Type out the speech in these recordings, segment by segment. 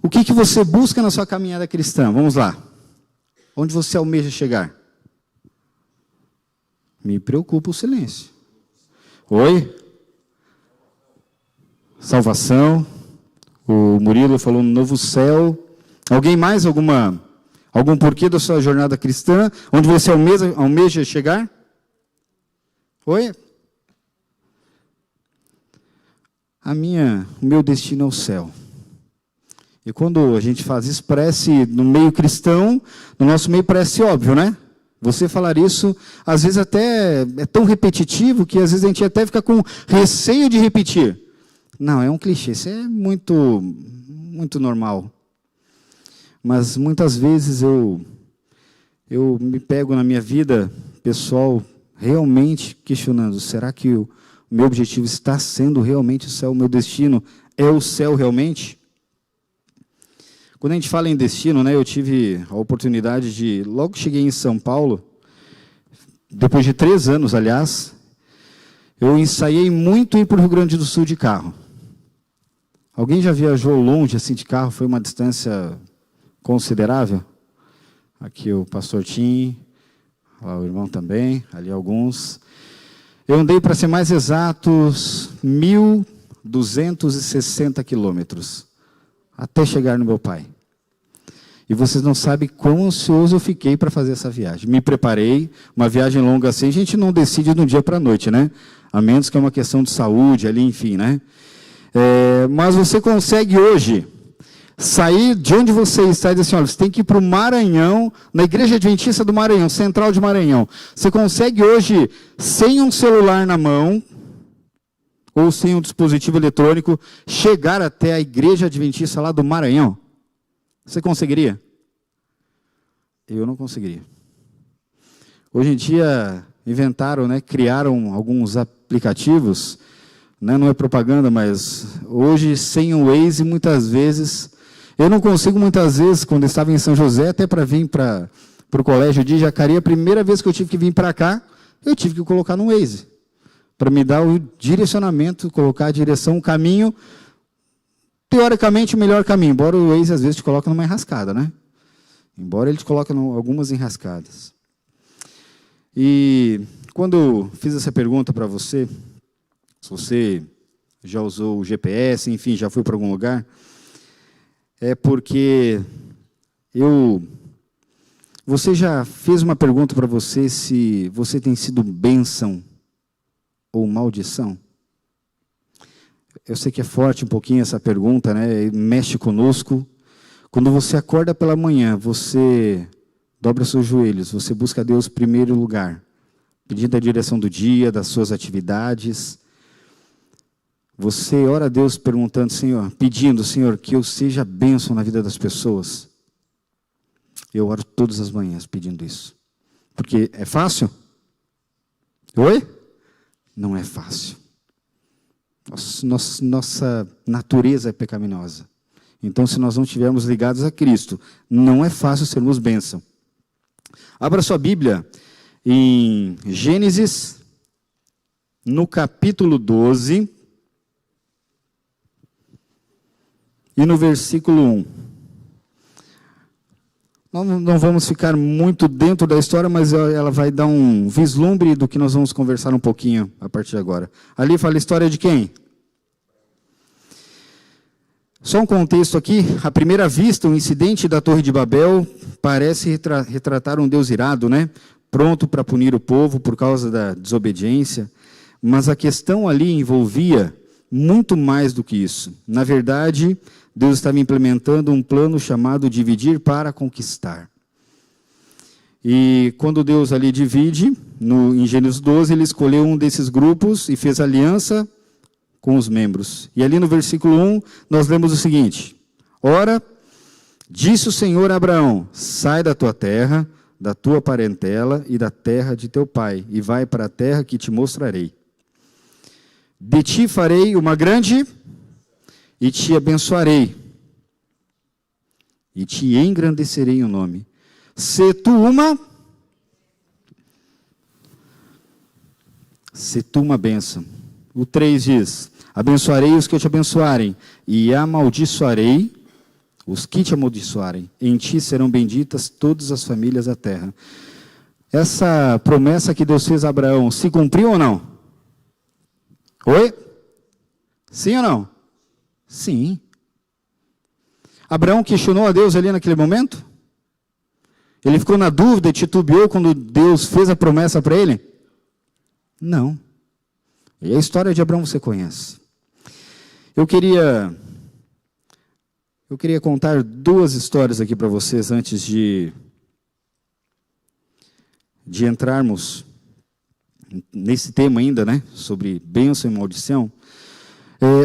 O que você busca na sua caminhada cristã? Vamos lá. Onde você almeja chegar? Me preocupa o silêncio. Oi? Salvação. O Murilo falou no novo céu. Alguém mais? Algum porquê da sua jornada cristã? Onde você almeja chegar? Oi? O meu destino é o céu. E quando a gente faz isso, parece, no meio cristão, no nosso meio parece óbvio, né? Você falar isso, às vezes até é tão repetitivo, que às vezes a gente até fica com receio de repetir. Não, é um clichê, isso é muito normal. Mas muitas vezes eu me pego na minha vida, pessoal, realmente questionando, será que o meu objetivo está sendo realmente o céu, o meu destino é o céu realmente? Quando a gente fala em destino, né, eu tive a oportunidade de, logo que cheguei em São Paulo, depois de 3 anos, aliás, eu ensaiei muito ir para o Rio Grande do Sul de carro. Alguém já viajou longe assim de carro? Foi uma distância considerável? Aqui o pastor Tim, lá o irmão também, ali alguns. Eu andei, para ser mais exatos, 1.260 quilômetros, até chegar no meu pai. E vocês não sabem quão ansioso eu fiquei para fazer essa viagem. Me preparei, uma viagem longa assim, a gente não decide de um dia para a noite, né? A menos que é uma questão de saúde ali, enfim, né? Mas você consegue hoje sair de onde você está e dizer assim, olha, você tem que ir para o Maranhão, na Igreja Adventista do Maranhão, Central de Maranhão. Você consegue hoje, sem um celular na mão, ou sem um dispositivo eletrônico, chegar até a Igreja Adventista lá do Maranhão? Você conseguiria? Eu não conseguiria. Hoje em dia, inventaram, né, criaram alguns aplicativos, né, não é propaganda, mas hoje, sem o Waze, muitas vezes, eu não consigo muitas vezes, quando eu estava em São José, até para vir para o colégio de Jacareí, a primeira vez que eu tive que vir para cá, eu tive que colocar no Waze, para me dar o direcionamento, colocar a direção, o caminho, teoricamente o melhor caminho, embora o Waze às vezes te coloque numa enrascada, né? Embora ele te coloque algumas enrascadas. E quando eu fiz essa pergunta para você, se você já usou o GPS, enfim, já foi para algum lugar, é porque você já fez uma pergunta para você se você tem sido bênção ou maldição? Eu sei que é forte um pouquinho essa pergunta, né? Mexe conosco. Quando você acorda pela manhã, você dobra seus joelhos, você busca a Deus em primeiro lugar, pedindo a direção do dia, das suas atividades. Você ora a Deus perguntando, Senhor, pedindo, Senhor, que eu seja bênção na vida das pessoas. Eu oro todas as manhãs pedindo isso. Porque é fácil? Oi? Não é fácil. Nossa natureza é pecaminosa. Então, se nós não estivermos ligados a Cristo, não é fácil sermos bênção. Abra sua Bíblia em Gênesis, no capítulo 12, e no versículo 1. Nós não vamos ficar muito dentro da história, mas ela vai dar um vislumbre do que nós vamos conversar um pouquinho a partir de agora. Ali fala a história de quem? Só um contexto aqui, à primeira vista, o incidente da Torre de Babel parece retratar um Deus irado, né? Pronto para punir o povo por causa da desobediência, mas a questão ali envolvia muito mais do que isso. Na verdade, Deus estava implementando um plano chamado dividir para conquistar. E quando Deus ali divide, em Gênesis 12, ele escolheu um desses grupos e fez aliança com os membros. E ali no versículo 1, nós lemos o seguinte: Ora, disse o Senhor a Abraão, sai da tua terra, da tua parentela e da terra de teu pai, e vai para a terra que te mostrarei. De ti farei uma grande e te abençoarei, e te engrandecerei o nome. Se tu uma bênção. O 3 diz, abençoarei os que te abençoarem, e amaldiçoarei os que te amaldiçoarem, em ti serão benditas todas as famílias da terra. Essa promessa que Deus fez a Abraão, se cumpriu ou não? Oi? Sim ou não? Sim. Abraão questionou a Deus ali naquele momento? Ele ficou na dúvida e titubeou quando Deus fez a promessa para ele? Não. E a história de Abraão você conhece. Eu queria contar duas histórias aqui para vocês antes de entrarmos nesse tema ainda, né? Sobre bênção e maldição.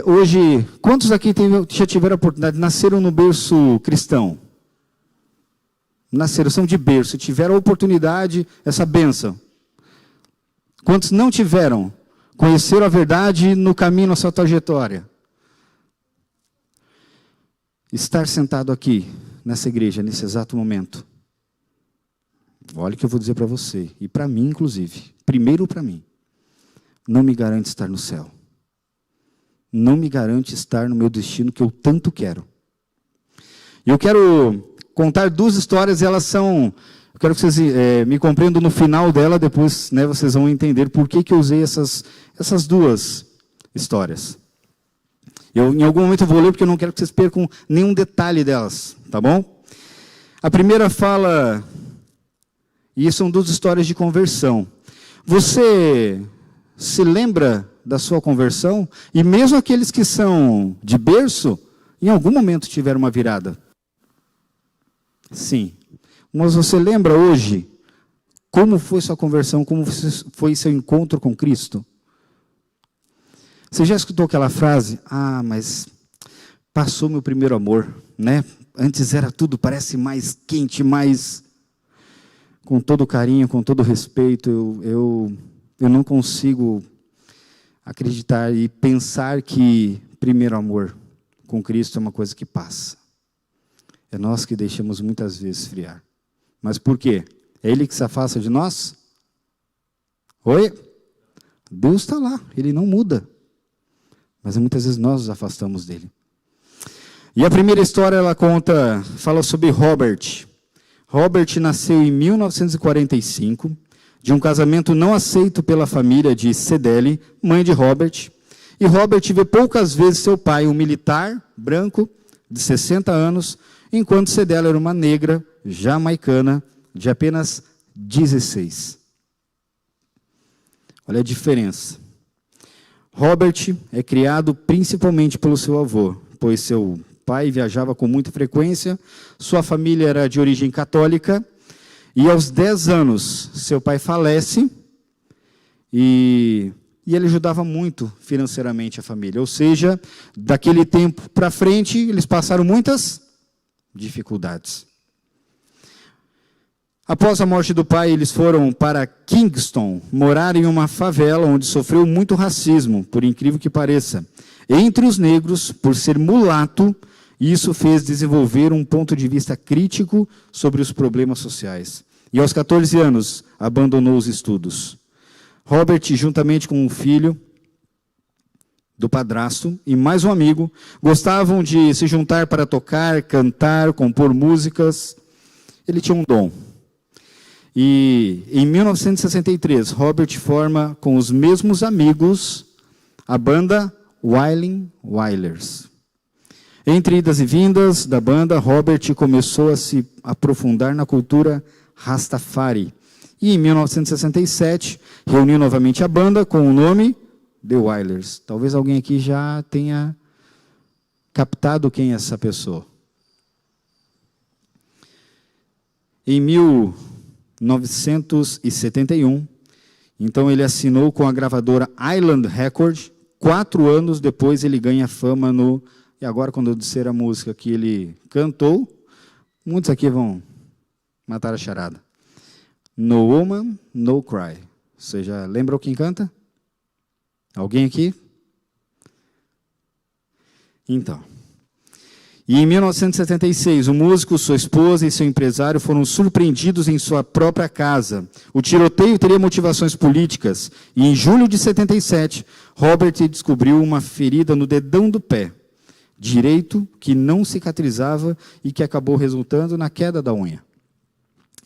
Hoje, quantos aqui já tiveram a oportunidade, nasceram no berço cristão? Nasceram, são de berço, tiveram a oportunidade, essa bênção. Quantos não tiveram? Conheceram a verdade no caminho, na sua trajetória. Estar sentado aqui, nessa igreja, nesse exato momento. Olha o que eu vou dizer para você, e para mim inclusive. Primeiro para mim. Não me garante estar no céu. Não me garante estar no meu destino que eu tanto quero. Eu quero contar duas histórias, elas são... Eu quero que vocês me compreendam no final dela, depois, né, vocês vão entender por que eu usei essas duas histórias. Em algum momento eu vou ler, porque eu não quero que vocês percam nenhum detalhe delas, tá bom? A primeira fala, e são duas histórias de conversão. Você se lembra da sua conversão? E mesmo aqueles que são de berço, em algum momento tiveram uma virada. Sim. Mas você lembra hoje como foi sua conversão, como foi seu encontro com Cristo? Você já escutou aquela frase? Ah, mas passou meu primeiro amor, né? Antes era tudo, parece mais quente, mais... Com todo carinho, com todo respeito, eu não consigo acreditar e pensar que primeiro amor com Cristo é uma coisa que passa. É nós que deixamos muitas vezes esfriar. Mas por quê? É Ele que se afasta de nós? Oi? Deus está lá, Ele não muda. Mas muitas vezes nós nos afastamos dEle. E a primeira história, ela fala sobre Robert. Robert nasceu em 1945, de um casamento não aceito pela família de Cedele, mãe de Robert. E Robert vê poucas vezes seu pai, um militar branco, de 60 anos, enquanto Cedele era uma negra, jamaicana, de apenas 16. Olha a diferença. Robert é criado principalmente pelo seu avô, pois seu pai viajava com muita frequência, sua família era de origem católica, e aos 10 anos seu pai falece, e ele ajudava muito financeiramente a família. Ou seja, daquele tempo para frente, eles passaram muitas dificuldades. Após a morte do pai, eles foram para Kingston, morar em uma favela onde sofreu muito racismo, por incrível que pareça. Entre os negros, por ser mulato, isso fez desenvolver um ponto de vista crítico sobre os problemas sociais. E aos 14 anos, abandonou os estudos. Robert, juntamente com um filho do padrasto e mais um amigo, gostavam de se juntar para tocar, cantar, compor músicas. Ele tinha um dom. E em 1963, Robert forma com os mesmos amigos a banda Wailing Wailers. Entre idas e vindas da banda, Robert começou a se aprofundar na cultura Rastafari. E em 1967, reuniu novamente a banda com o nome The Wailers. Talvez alguém aqui já tenha captado quem é essa pessoa. Em 1971, então ele assinou com a gravadora Island Records. 4 anos depois ele ganha fama no... E agora, quando eu disser a música que ele cantou, muitos aqui vão matar a charada. No Woman, No Cry. Você já lembra quem canta? Alguém aqui? Então. E em 1976, o músico, sua esposa e seu empresário foram surpreendidos em sua própria casa. O tiroteio teria motivações políticas. E em julho de 77, Robert descobriu uma ferida no dedão do pé. direito que não cicatrizava e que acabou resultando na queda da unha.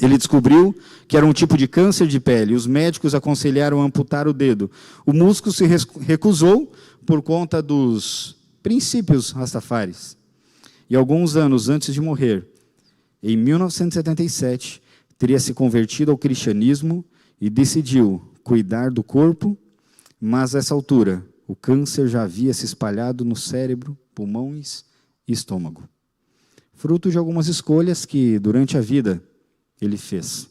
Ele descobriu que era um tipo de câncer de pele. Os médicos aconselharam amputar o dedo. O músico se recusou por conta dos princípios rastafaris. E alguns anos antes de morrer, em 1977, teria se convertido ao cristianismo e decidiu cuidar do corpo, mas, nessa altura, o câncer já havia se espalhado no cérebro, pulmões e estômago. Fruto de algumas escolhas que, durante a vida, ele fez.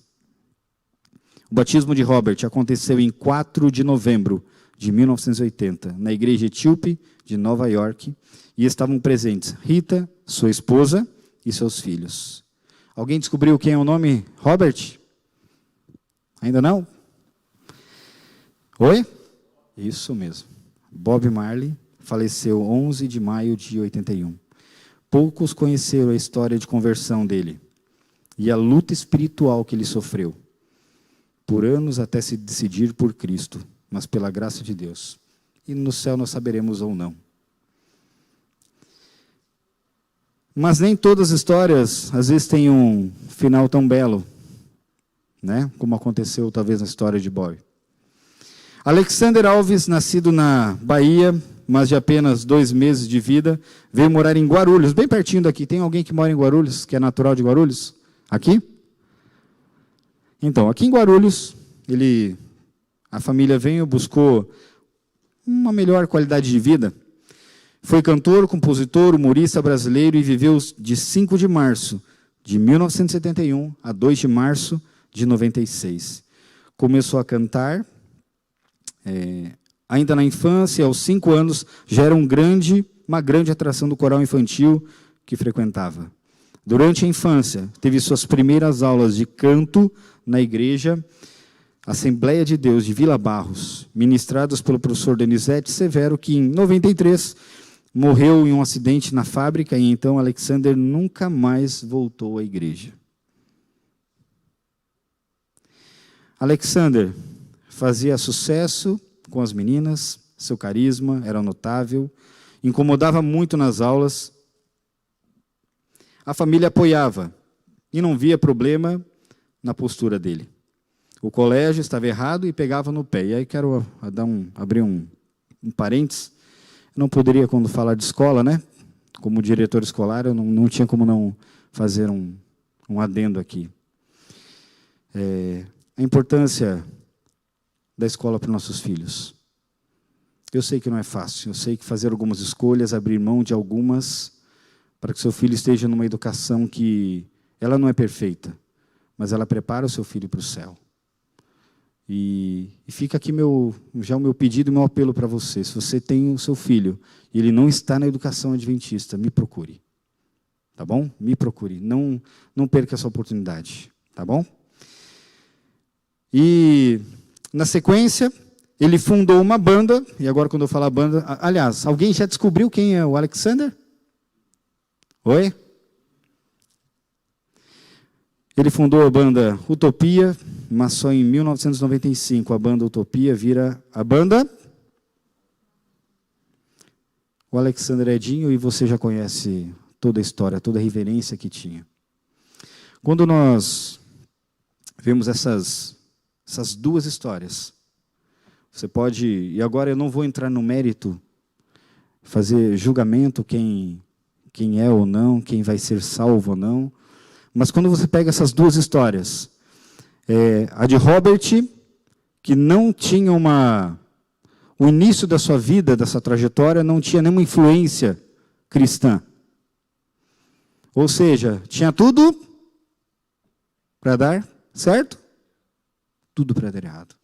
O batismo de Robert aconteceu em 4 de novembro de 1980, na igreja etíope de Nova York, e estavam presentes Rita, sua esposa, e seus filhos. Alguém descobriu quem é o nome Robert? Ainda não? Oi? Isso mesmo. Bob Marley faleceu 11 de maio de 81. Poucos conheceram a história de conversão dele e a luta espiritual que ele sofreu, por anos até se decidir por Cristo, mas pela graça de Deus. E no céu nós saberemos ou não. Mas nem todas as histórias, às vezes, têm um final tão belo, né? Como aconteceu, talvez, na história de Bob. Alexander Alves, nascido na Bahia, mas de apenas 2 meses de vida, veio morar em Guarulhos, bem pertinho daqui. Tem alguém que mora em Guarulhos, que é natural de Guarulhos? Aqui? Então, aqui em Guarulhos, a família veio, buscou uma melhor qualidade de vida. Foi cantor, compositor, humorista brasileiro e viveu de 5 de março de 1971 a 2 de março de 96. Começou a cantar, ainda na infância, aos 5 anos, já era uma grande atração do coral infantil que frequentava. Durante a infância, teve suas primeiras aulas de canto na igreja Assembleia de Deus de Vila Barros, ministradas pelo professor Donizete Severo, que em 93 morreu em um acidente na fábrica, e então Alexander nunca mais voltou à igreja. Alexander fazia sucesso com as meninas, seu carisma era notável, incomodava muito nas aulas. A família apoiava e não via problema na postura dele. O colégio estava errado e pegava no pé. E aí quero abrir um parênteses. Eu não poderia, quando falar de escola, né? Como diretor escolar, eu não tinha como não fazer um adendo aqui. A importância da escola para os nossos filhos. Eu sei que não é fácil. Eu sei que fazer algumas escolhas, abrir mão de algumas, para que seu filho esteja numa educação que ela não é perfeita, mas ela prepara o seu filho para o céu. E fica aqui já o meu pedido e o meu apelo para você. Se você tem o seu filho e ele não está na educação adventista, me procure. Tá bom? Me procure. Não perca essa oportunidade. Tá bom? E, na sequência, ele fundou uma banda. E agora, quando eu falar banda... Aliás, alguém já descobriu quem é o Alexander? Oi? Ele fundou a banda Utopia, mas só em 1995 a banda Utopia vira a banda... O Alexander Edinho, e você já conhece toda a história, toda a reverência que tinha. Quando nós vemos essas 2 histórias, você pode... E agora eu não vou entrar no mérito, fazer julgamento quem é ou não, quem vai ser salvo ou não. Mas quando você pega essas 2 histórias, a de Robert, que não tinha o início da sua vida, dessa trajetória, não tinha nenhuma influência cristã. Ou seja, tinha tudo para dar certo, tudo para dar errado.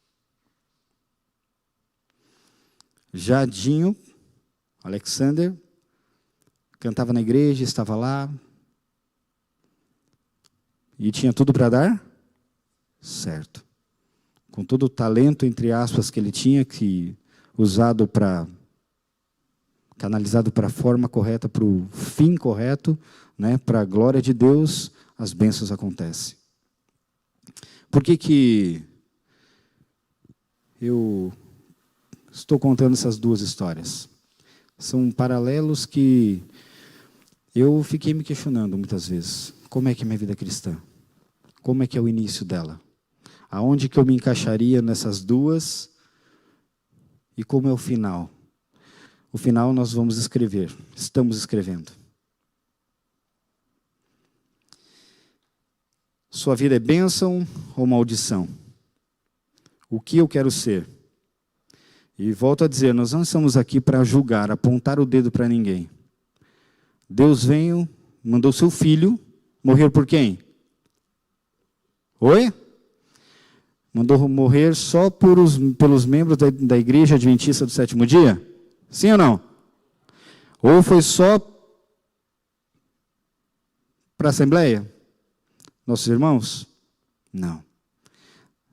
Jadinho, Alexander, cantava na igreja, estava lá, e tinha tudo para dar certo. Com todo o talento, entre aspas, que ele tinha, canalizado para a forma correta, para o fim correto, né, para a glória de Deus, as bênçãos acontecem. Por que eu estou contando essas 2 histórias? São paralelos que Eu fiquei me questionando muitas vezes, como é que é minha vida cristã? Como é que é o início dela? Aonde que eu me encaixaria nessas duas? E como é o final? O final nós vamos escrever, estamos escrevendo. Sua vida é bênção ou maldição? O que eu quero ser? E volto a dizer, nós não estamos aqui para julgar, apontar o dedo para ninguém. Deus veio, mandou seu filho, morrer por quem? Oi? Mandou morrer só pelos membros da Igreja Adventista do Sétimo Dia? Sim ou não? Ou foi só para a Assembleia? Nossos irmãos? Não.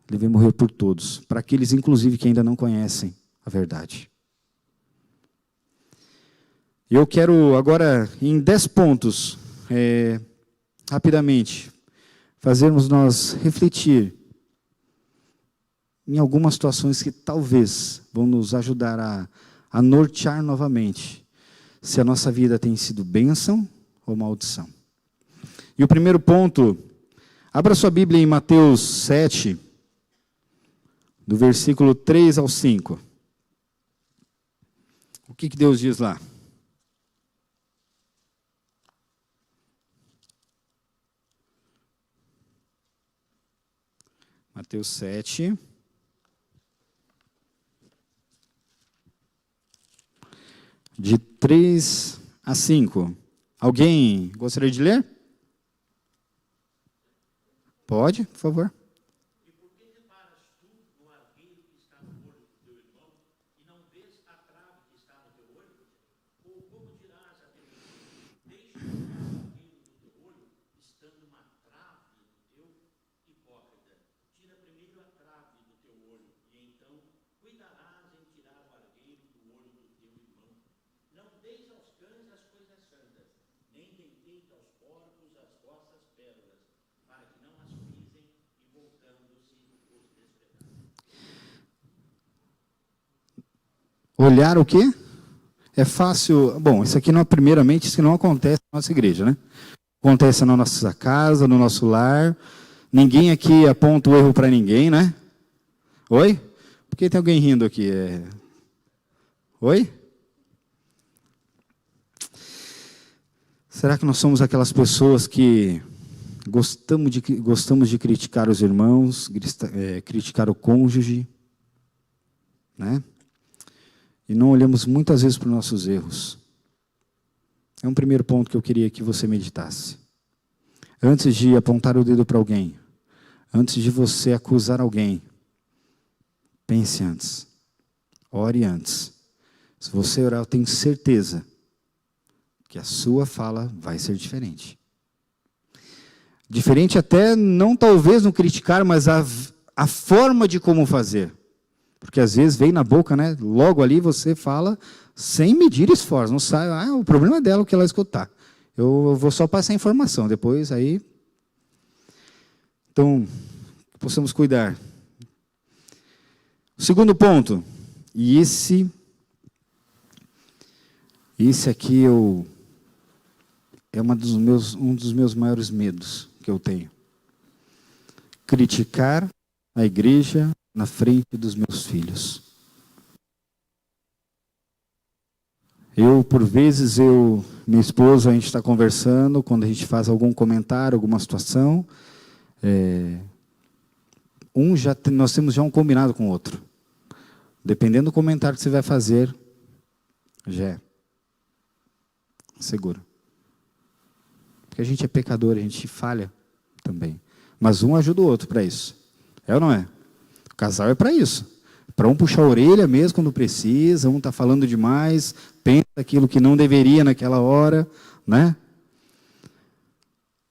Ele veio morrer por todos, para aqueles inclusive que ainda não conhecem a verdade. Eu quero agora, em 10 pontos, rapidamente, fazermos nós refletir em algumas situações que talvez vão nos ajudar a nortear novamente se a nossa vida tem sido bênção ou maldição. E o primeiro ponto, abra sua Bíblia em Mateus 7, do versículo 3 ao 5. O que Deus diz lá? Mateus 7, de 3 a 5. Alguém gostaria de ler? Pode, por favor. Olhar o quê? É fácil. Bom, isso aqui não, primeiramente, isso não acontece na nossa igreja, né? Acontece na nossa casa, no nosso lar. Ninguém aqui aponta o erro para ninguém, né? Oi? Por que tem alguém rindo aqui? Oi? Será que nós somos aquelas pessoas que gostamos de criticar os irmãos, criticar o cônjuge, né? E não olhamos muitas vezes para os nossos erros. É um primeiro ponto que eu queria que você meditasse. Antes de apontar o dedo para alguém, antes de você acusar alguém, pense antes. Ore antes. Se você orar, eu tenho certeza que a sua fala vai ser diferente. Diferente até, não talvez no criticar, mas a forma de como fazer. Porque às vezes vem na boca, né? Logo ali você fala sem medir esforço. Não sai, o problema é dela o que ela escutar. Eu vou só passar a informação, depois aí... Então, possamos cuidar. Segundo ponto, e esse aqui é um dos meus maiores medos que eu tenho. Criticar a igreja na frente dos meus filhos. Por vezes, minha esposa, a gente está conversando, quando a gente faz algum comentário, alguma situação, nós temos já um combinado com o outro. Dependendo do comentário que você vai fazer, já é seguro. Porque a gente é pecador, a gente falha também. Mas um ajuda o outro para isso. É ou não é? O casal é para isso. Para um puxar a orelha mesmo quando precisa, um está falando demais, pensa aquilo que não deveria naquela hora, né?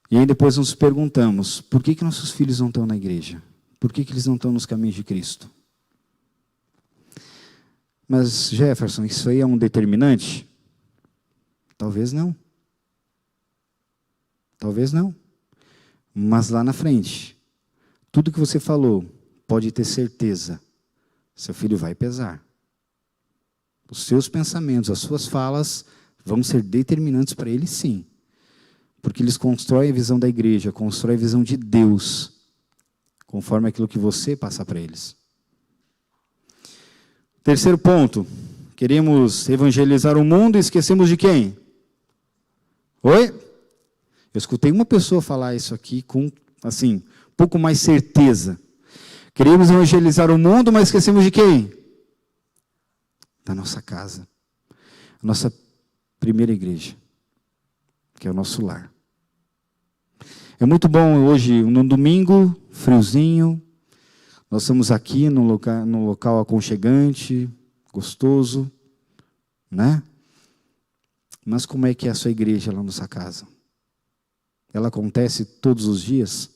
E aí depois nos perguntamos, por que nossos filhos não estão na igreja? Por que eles não estão nos caminhos de Cristo? Mas, Jefferson, isso aí é um determinante? Talvez não. Talvez não. Mas lá na frente, tudo que você falou, pode ter certeza, seu filho vai pesar. Os seus pensamentos, as suas falas, vão ser determinantes para ele, sim. Porque eles constroem a visão da igreja, constroem a visão de Deus, conforme aquilo que você passa para eles. Terceiro ponto, queremos evangelizar o mundo e esquecemos de quem? Oi? Eu escutei uma pessoa falar isso aqui com, assim, um pouco mais certeza. Queremos evangelizar o mundo, mas esquecemos de quem? Da nossa casa. A nossa primeira igreja, que é o nosso lar. É muito bom hoje, no domingo, friozinho, nós estamos aqui num local aconchegante, gostoso, né? Mas como é que é a sua igreja lá na sua casa? Ela acontece todos os dias?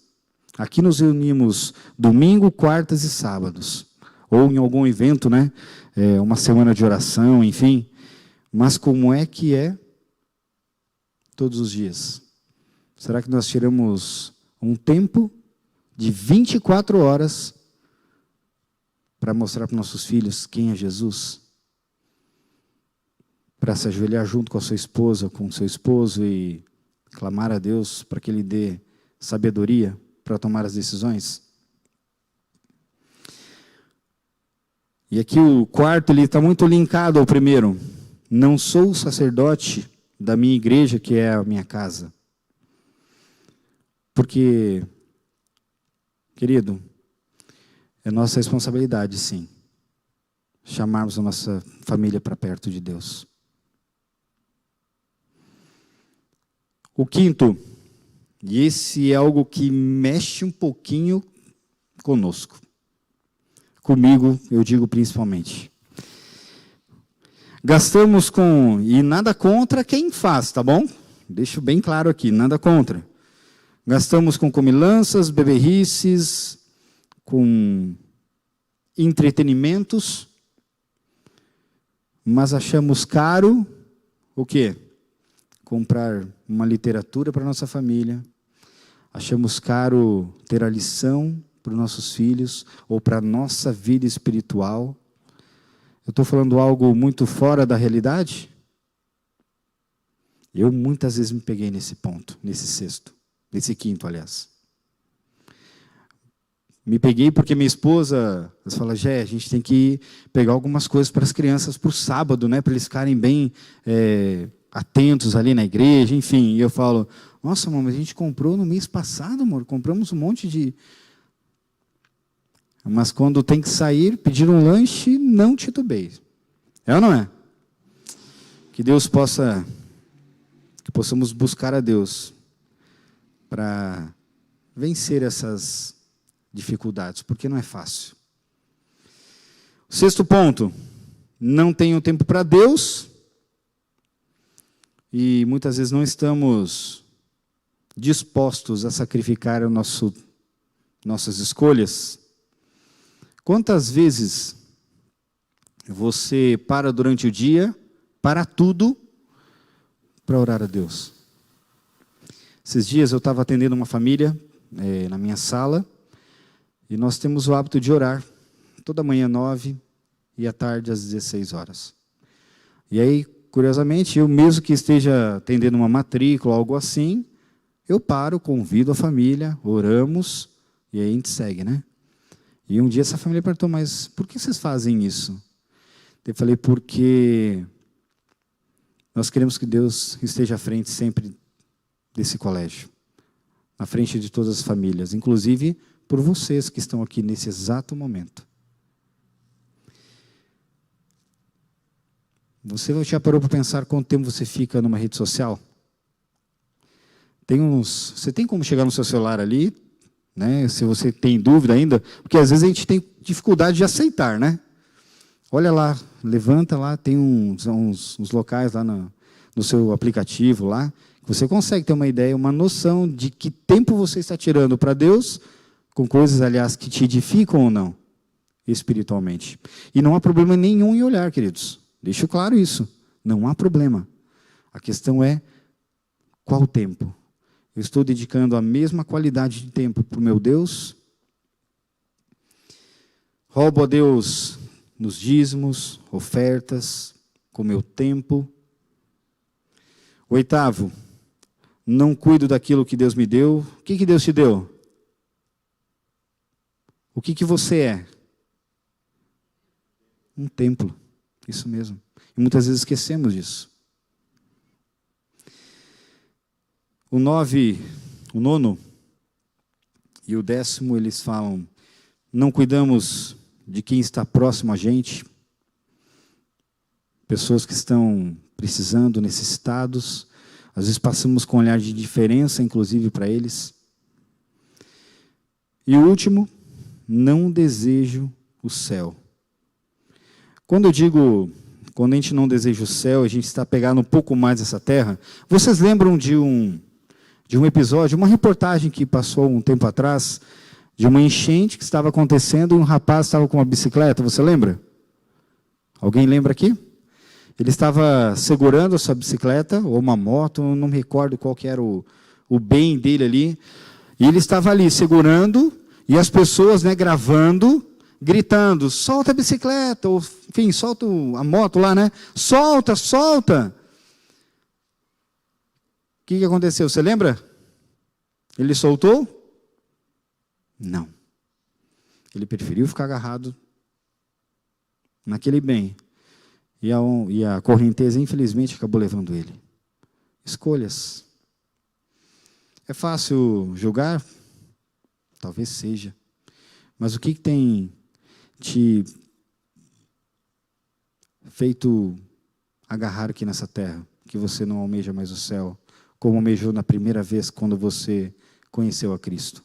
Aqui nos reunimos domingo, quartas e sábados. Ou em algum evento, né? Uma semana de oração, enfim. Mas como é que é todos os dias? Será que nós tiramos um tempo de 24 horas para mostrar para nossos filhos quem é Jesus? Para se ajoelhar junto com a sua esposa, com o seu esposo e clamar a Deus para que Ele dê sabedoria para tomar as decisões? E aqui o quarto está muito linkado ao primeiro. Não sou o sacerdote da minha igreja, que é a minha casa. Porque, querido, é nossa responsabilidade, sim, chamarmos a nossa família para perto de Deus. O quinto, e esse é algo que mexe um pouquinho conosco. Comigo, eu digo principalmente. Gastamos com, e nada contra quem faz, tá bom? Deixo bem claro aqui, nada contra. Gastamos com comilanças, beberrices, com entretenimentos, mas achamos caro o quê? Comprar uma literatura para nossa família, achamos caro ter a lição para os nossos filhos, ou para a nossa vida espiritual. Eu estou falando algo muito fora da realidade? Eu muitas vezes me peguei nesse ponto, nesse quinto, aliás. Me peguei porque minha esposa, ela fala, Gé, a gente tem que pegar algumas coisas para as crianças para o sábado, né, para eles ficarem bem atentos ali na igreja, enfim. E eu falo, nossa, mamãe, a gente comprou no mês passado, amor, compramos um monte de... Mas quando tem que sair, pedir um lanche, não titubei. É ou não é? Que Deus que possamos buscar a Deus para vencer essas dificuldades, porque não é fácil. Sexto ponto, não tenho tempo para Deus e muitas vezes não estamos dispostos a sacrificar nossas escolhas. Quantas vezes você para durante o dia, para tudo, para orar a Deus? Esses dias eu estava atendendo uma família na minha sala, e nós temos o hábito de orar, toda manhã 9 e à tarde às 16 horas. E aí, curiosamente, eu mesmo que esteja atendendo uma matrícula, algo assim, eu paro, convido a família, oramos, e aí a gente segue, né? E um dia essa família perguntou, mas por que vocês fazem isso? Eu falei, porque nós queremos que Deus esteja à frente sempre desse colégio, à frente de todas as famílias, inclusive por vocês que estão aqui nesse exato momento. Você já parou para pensar quanto tempo você fica numa rede social? Você tem como chegar no seu celular ali, né? Se você tem dúvida ainda, porque às vezes a gente tem dificuldade de aceitar, né? Olha lá, levanta lá, tem uns locais lá no seu aplicativo lá, que você consegue ter uma ideia, uma noção de que tempo você está tirando para Deus, com coisas, aliás, que te edificam ou não, espiritualmente. E não há problema nenhum em olhar, queridos. Deixo claro isso. Não há problema. A questão é qual tempo. Eu estou dedicando a mesma qualidade de tempo para o meu Deus? Roubo a Deus nos dízimos, ofertas, com meu tempo. Oitavo, não cuido daquilo que Deus me deu. O que Deus te deu? O que você é? Um templo. Isso mesmo. E muitas vezes esquecemos disso. O 9, o 9 e o 10, eles falam: não cuidamos de quem está próximo a gente, pessoas que estão precisando, necessitados, às vezes passamos com um olhar de indiferença, inclusive para eles. E o último, não desejo o céu. Quando a gente não deseja o céu, a gente está pegando um pouco mais essa terra. Vocês lembram de um episódio, uma reportagem que passou um tempo atrás, de uma enchente que estava acontecendo e um rapaz estava com uma bicicleta, você lembra? Alguém lembra aqui? Ele estava segurando a sua bicicleta, ou uma moto, não me recordo qual que era o bem dele ali, e ele estava ali segurando, e as pessoas, né, gravando, gritando: solta a bicicleta, ou enfim, solta a moto lá, né? Solta, solta! O que aconteceu? Você lembra? Ele soltou? Não. Ele preferiu ficar agarrado naquele bem. E a correnteza, infelizmente, acabou levando ele. Escolhas. É fácil julgar? Talvez seja. Mas o que tem te feito agarrar aqui nessa terra? Que você não almeja mais o céu, como almejou na primeira vez quando você conheceu a Cristo.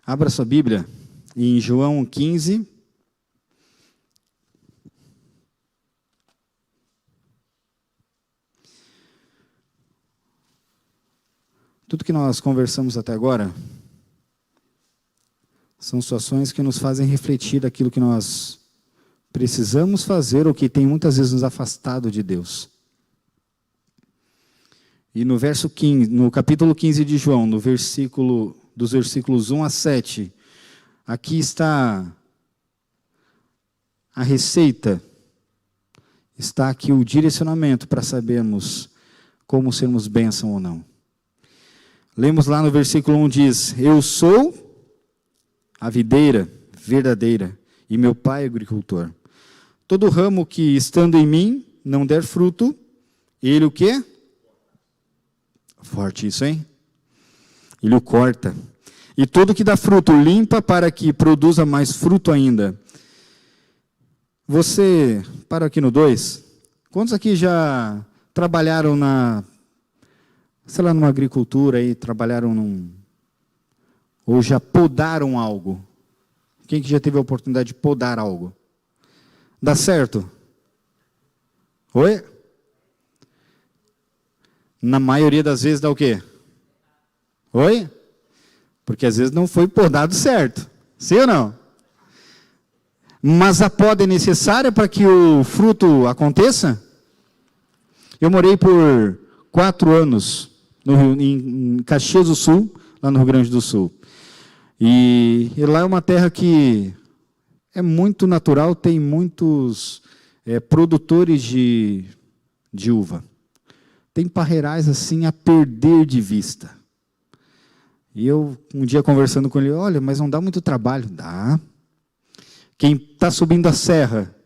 Abra sua Bíblia em João 15. Tudo que nós conversamos até agora são situações que nos fazem refletir daquilo que nós precisamos fazer ou que tem muitas vezes nos afastado de Deus. E no verso 15, no capítulo 15 de João, dos versículos 1 a 7, aqui está a receita, está aqui o direcionamento para sabermos como sermos bênção ou não. Lemos lá no versículo 1, diz: eu sou a videira verdadeira e meu pai é agricultor. Todo ramo que estando em mim não der fruto, ele o quê? Forte isso, hein? Ele o corta. E todo que dá fruto limpa para que produza mais fruto ainda. Você, para aqui no 2, quantos aqui já trabalharam numa agricultura aí, trabalharam ou já podaram algo? Quem que já teve a oportunidade de podar algo? Dá certo? Oi? Na maioria das vezes dá o quê? Oi? Porque às vezes não foi podado certo. Sim ou não? Mas a poda é necessária para que o fruto aconteça? Eu morei por 4 anos em Caxias do Sul, lá no Rio Grande do Sul. E lá é uma terra que é muito natural, tem muitos produtores de uva. Tem parreirais assim a perder de vista. E eu, um dia conversando com ele: olha, mas não dá muito trabalho. Dá. Quem está subindo a serra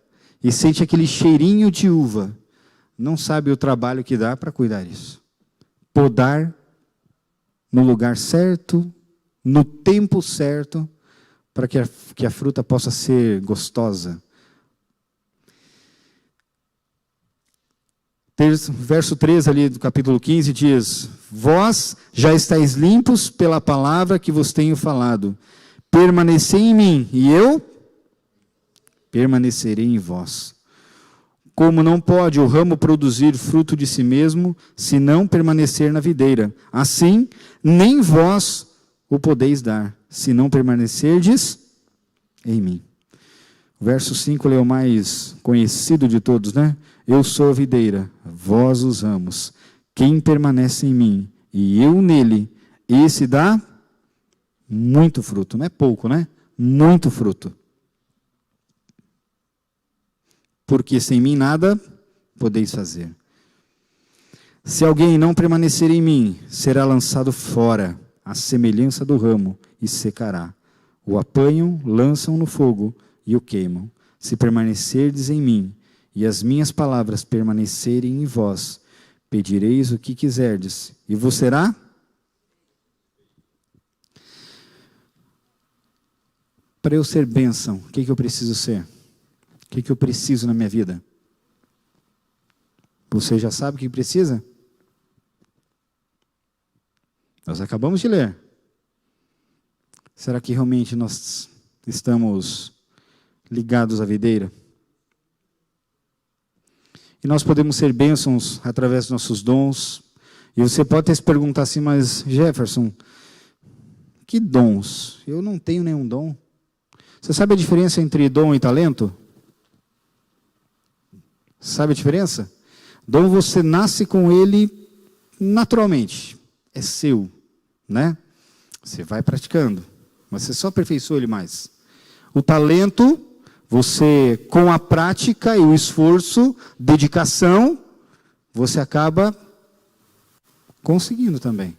e sente aquele cheirinho de uva, não sabe o trabalho que dá para cuidar disso. Podar no lugar certo, no tempo certo, para que a fruta possa ser gostosa. Verso 3 ali do capítulo 15 diz: vós já estáis limpos pela palavra que vos tenho falado. Permanecei em mim, e eu permanecerei em vós. Como não pode o ramo produzir fruto de si mesmo, se não permanecer na videira, assim, nem vós o podeis dar, se não permanecerdes em mim. O verso 5 é o mais conhecido de todos, né? Eu sou a videira, vós os ramos. Quem permanece em mim e eu nele, esse dá muito fruto. Não é pouco, né? Muito fruto. Porque sem mim nada podeis fazer. Se alguém não permanecer em mim, será lançado fora, à semelhança do ramo, e secará. O apanham, lançam no fogo e o queimam. Se permanecerdes em mim, e as minhas palavras permanecerem em vós, pedireis o que quiserdes, e vos será? Para eu ser bênção, o que eu preciso ser? O que eu preciso na minha vida? Você já sabe o que precisa? Nós acabamos de ler. Será que realmente nós estamos ligados à videira? E nós podemos ser bênçãos através dos nossos dons. E você pode até se perguntar assim, mas Jefferson, que dons? Eu não tenho nenhum dom. Você sabe a diferença entre dom e talento? Sabe a diferença? Dom você nasce com ele naturalmente. É seu, né? Você vai praticando, mas você só aperfeiçoa ele mais. O talento, você com a prática e o esforço, dedicação, você acaba conseguindo também.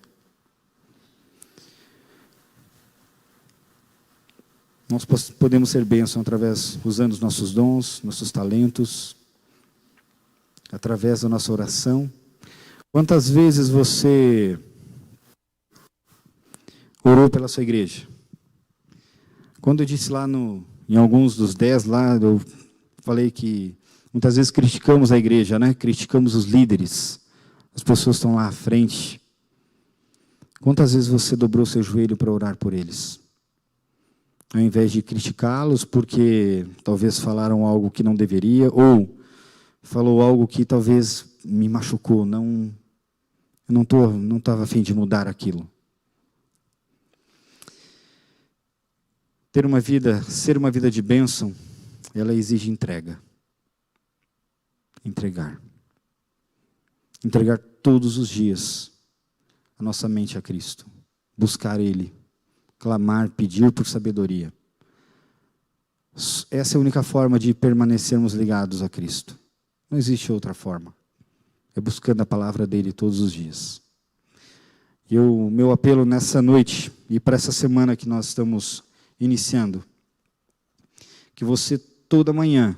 Nós podemos ser bênção através, usando os nossos dons, nossos talentos, através da nossa oração. Quantas vezes você orou pela sua igreja? Quando eu disse lá em alguns dos 10 lá, eu falei que muitas vezes criticamos a igreja, né? Criticamos os líderes. As pessoas estão lá à frente. Quantas vezes você dobrou seu joelho para orar por eles? Ao invés de criticá-los porque talvez falaram algo que não deveria, ou falou algo que talvez me machucou, eu não estava a fim de mudar aquilo. Ser uma vida de bênção, ela exige entrega. Entregar todos os dias a nossa mente a Cristo. Buscar Ele. Clamar, pedir por sabedoria. Essa é a única forma de permanecermos ligados a Cristo. Não existe outra forma. É buscando a palavra dEle todos os dias. E o meu apelo nessa noite, e para essa semana que nós estamos iniciando, que você toda manhã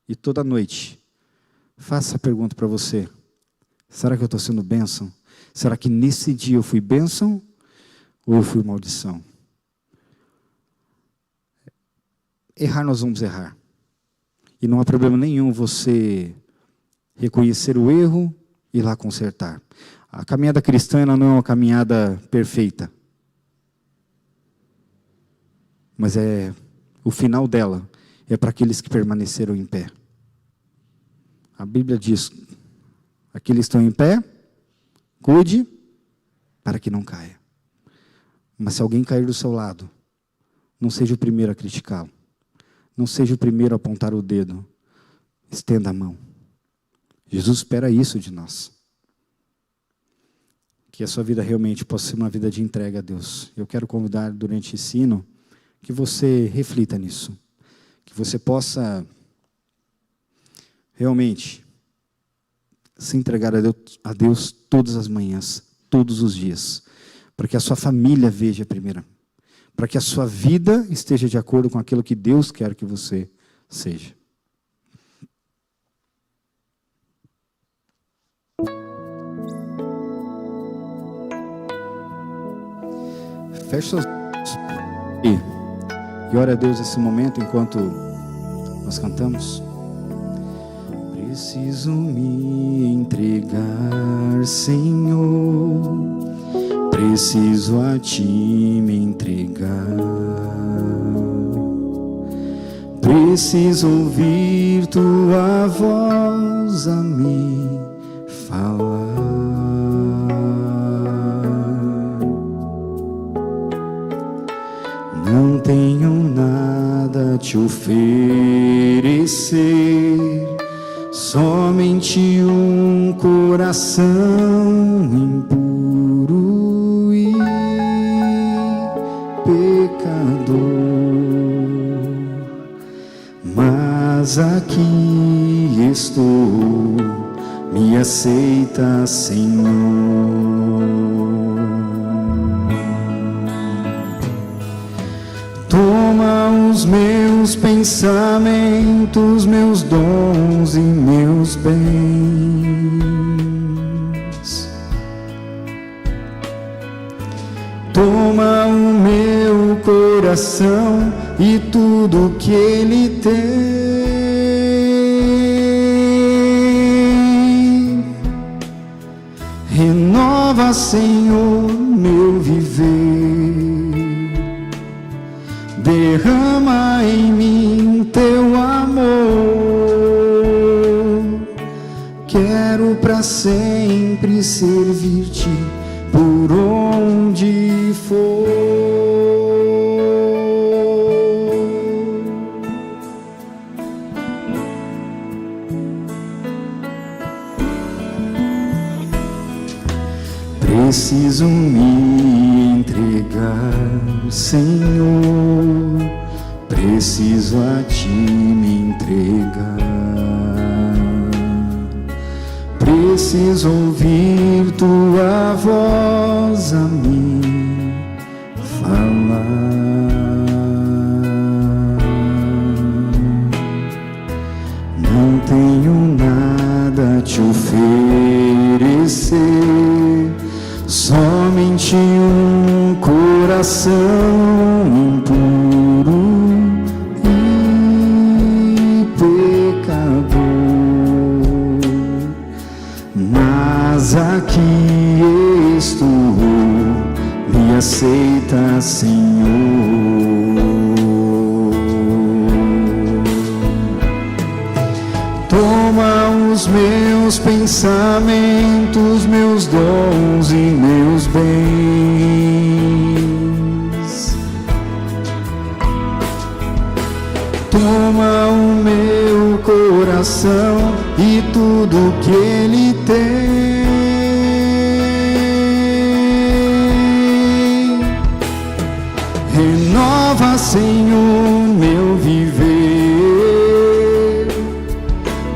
e toda noite faça a pergunta para você: será que eu estou sendo bênção? Será que nesse dia eu fui bênção ou eu fui maldição? Errar nós vamos errar. E não há problema nenhum você reconhecer o erro e ir lá consertar. A caminhada cristã ela não é uma caminhada perfeita. Mas o final dela é para aqueles que permaneceram em pé. A Bíblia diz: aqueles que estão em pé, cuide para que não caia. Mas se alguém cair do seu lado, não seja o primeiro a criticá-lo. Não seja o primeiro a apontar o dedo. Estenda a mão. Jesus espera isso de nós. Que a sua vida realmente possa ser uma vida de entrega a Deus. Eu quero convidar durante esse hino que você reflita nisso. Que você possa realmente se entregar a Deus todas as manhãs, todos os dias. Para que a sua família veja primeiro. Para que a sua vida esteja de acordo com aquilo que Deus quer que você seja. Feche seus olhos e ore a Deus nesse momento enquanto nós cantamos. Preciso me entregar, Senhor. Preciso a Ti me entregar. Preciso ouvir Tua voz a me falar. Não tenho nada a Te oferecer, somente um coração impuro e pecador. Mas aqui estou, me aceita, Senhor. Toma os meus pensamentos, meus dons e meus bens. Toma o meu coração e tudo que ele tem. Renova, Senhor, meu viver. Derrama em mim teu amor. Quero para sempre servir-te por onde for. Preciso me entregar, Senhor, preciso a ti me entregar. Preciso ouvir tua voz a mim falar. Não tenho nada a te oferecer, somente um coração impuro e pecador. Mas aqui estou, me aceita, Senhor. Toma os meus pensamentos, meus dons e meus bens. Toma o meu coração e tudo que ele tem. Renova, Senhor, meu viver.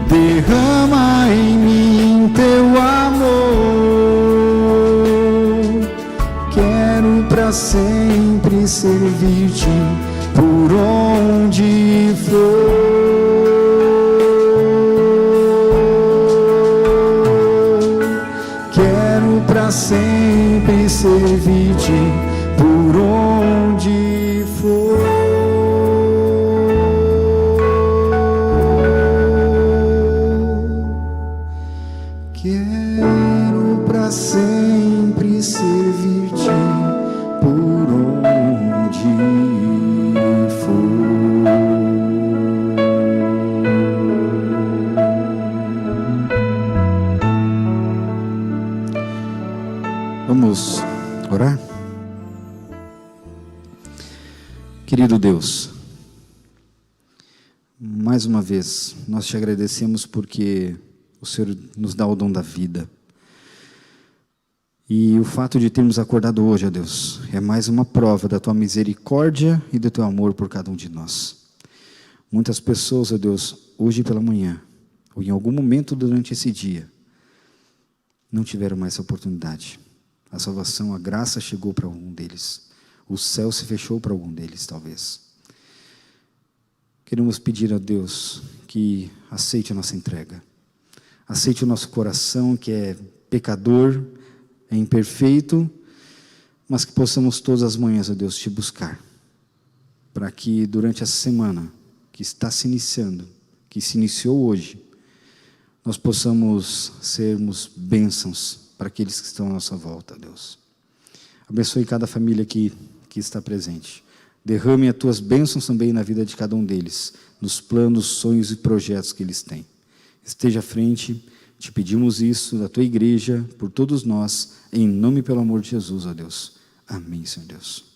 Derrama em mim teu amor. Quero para sempre servir-te por onde for. Quero para sempre servir-te por onde for. Quero para sempre servir-te por onde for. Vamos orar? Querido Deus, mais uma vez nós te agradecemos porque o Senhor nos dá o dom da vida. E o fato de termos acordado hoje, ó Deus, é mais uma prova da tua misericórdia e do teu amor por cada um de nós. Muitas pessoas, ó Deus, hoje pela manhã, ou em algum momento durante esse dia, não tiveram mais essa oportunidade. A salvação, a graça chegou para algum deles. O céu se fechou para algum deles, talvez. Queremos pedir a Deus que aceite a nossa entrega. Aceite o nosso coração, que é pecador, é imperfeito, mas que possamos todas as manhãs, ó Deus, te buscar, para que durante essa semana que está se iniciando, que se iniciou hoje, nós possamos sermos bênçãos para aqueles que estão à nossa volta, Deus. Abençoe cada família que está presente. Derrame as tuas bênçãos também na vida de cada um deles, nos planos, sonhos e projetos que eles têm. Esteja à frente, te pedimos isso da tua igreja, por todos nós, em nome e pelo amor de Jesus, ó Deus. Amém, Senhor Deus.